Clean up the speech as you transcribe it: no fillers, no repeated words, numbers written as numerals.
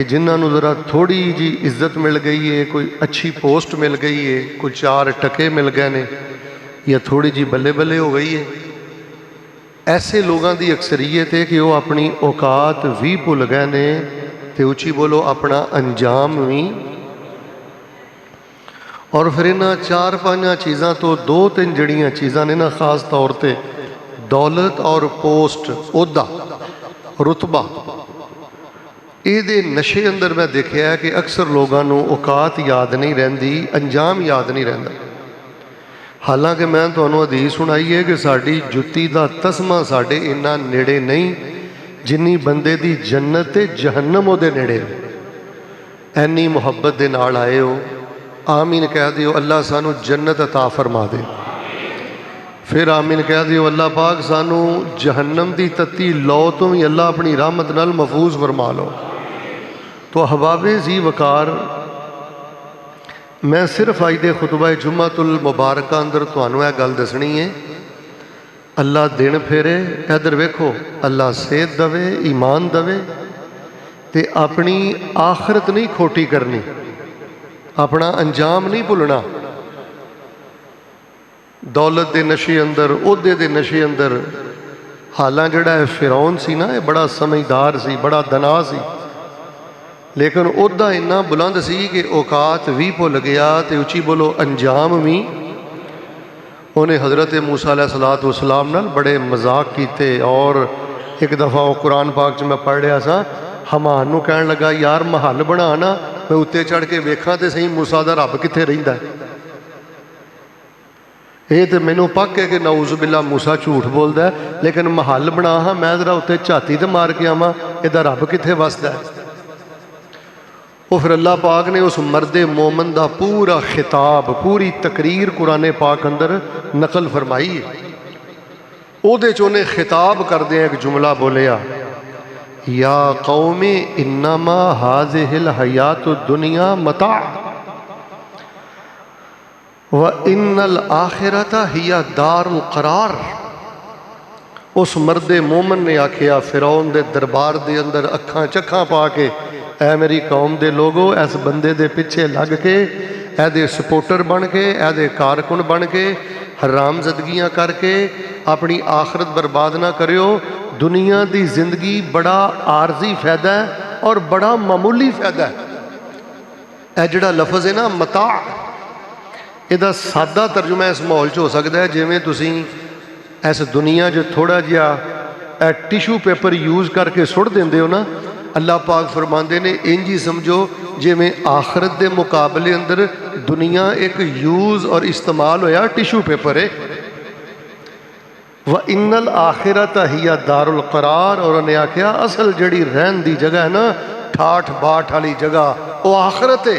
जिन्होंने ज़रा थोड़ी जी इज्जत मिल गई है, कोई अच्छी पोस्ट मिल गई है, कोई 4 टके मिल गए ने, या थोड़ी जी बल्ले बल्ले हो गई है, ऐसे लोगों की अक्सरीयत है कि वह अपनी औकात भी भुल गए ने ते उची बोलो अपना अंजाम भी। और फिर इन्होंने 4-5 चीज़ों तो 2-3 जड़ियाँ चीज़ां ने ना खास तौर पर दौलत और पोस्ट, ओहदा, रुतबा, ये नशे अंदर मैं देखा कि अक्सर लोगों को औकात याद नहीं रहिंदी, अंजाम याद नहीं रहिंदा। हालांकि मैं तुहानूं हदीस सुनाई है कि साड़ी जुत्ती का तस्मा साढ़े इन्ना नेड़े नहीं जिन्नी बंदे दी जन्नत ते जहन्नम उहदे नेड़े। ऐनी मुहब्बत दे नाल आए हो, आमीन कह दिओ अल्लाह सानू जन्नत अता फरमा दे। फिर आमीन कह दिओ अल्लाह पाक सानू जहन्नम की तत्ती लौ तो भी अल्लाह अपनी रहमत नाल महफूज फरमा लो। तो अहबाबे जी वकार, मैं सिर्फ अज दे खुतबा जुम्मतुल मुबारक अंदर तुहानूं यह गल दसनी है, अल्लाह दिन फेरे, इधर वेखो, अल्लाह सेहत दवे, ईमान दवे, ते अपनी आखरत नहीं खोटी करनी, अपना अंजाम नहीं भुलना। दौलत के नशे अंदर, ओहदे के नशे अंदर, हालां जिहड़ा है फिरौन सी ना, यह बड़ा समझदार सी, बड़ा दना सी, लेकिन ओहदा इन्ना बुलंद सी कि औकात भी भुल गया तो उची बोलो अंजाम भी। उन्हें हज़रत मूसा अलैहिस्सलातु वस्सलाम नाल बड़े मजाक किए। और एक दफ़ा वो कुरान पाक च मैं पढ़ रहा सा, हमान नूं कहण लगा यार महल बना ना, मैं उत्ते चढ़ के वेखां तो सही मूसा दा रब कित्थे रहिंदा है। ये तो मैनू पक है कि नऊज़ बिल्ला मूसा झूठ बोलता है, लेकिन महल बना हाँ मैं जरा उत्ते झाती तो मार के आवां, इहदा रब कित्थे वसदा है। वो फिर अल्लाह पाक ने उस मर्दे मोमन का पूरा खिताब, पूरी तकरीर कुरान पाक अंदर नकल फरमाई है। उहदे च उन्हें खिताब करदे एक जुमला बोलिया, या कौमे इन्नमा हाज़िहिल हयातु दुनिया मता व इन्नल आखिरता हिया दारुल करार। उस मर्दे मोमन ने आखिया फिरौन दे दरबार दे अंदर अखां चखां पा के, ऐ मेरी कौम दे लोगो, इस बंदे दे पिछे लग के, ऐदे सपोर्टर बन के, ऐदे कारकुन बन के, हरामजदगियाँ करके अपनी आखरत बर्बाद ना करियो। दुनिया की जिंदगी बड़ा आरजी फायदा है और बड़ा मामूली फायदा है। यह जिहड़ा लफज है ना मता, इसका सादा तर्जुमा इस माहौल च हो सकता है जिमें तुसीं इस दुनिया च थोड़ा जिहा टिशू पेपर यूज़ करके सुट देंदे हो ना, अल्लाह पाक फरमाते ने इंज ही समझो जिमें आखरत के मुकाबले अंदर दुनिया एक यूज़ और इस्तेमाल होया टिशू पेपर है। व इन्नल आखिरत हिया दारुल करार, और उन्हें आख्या असल जड़ी रहन की जगह है ना, ठाठ बाट वाली जगह, वो आखरत है।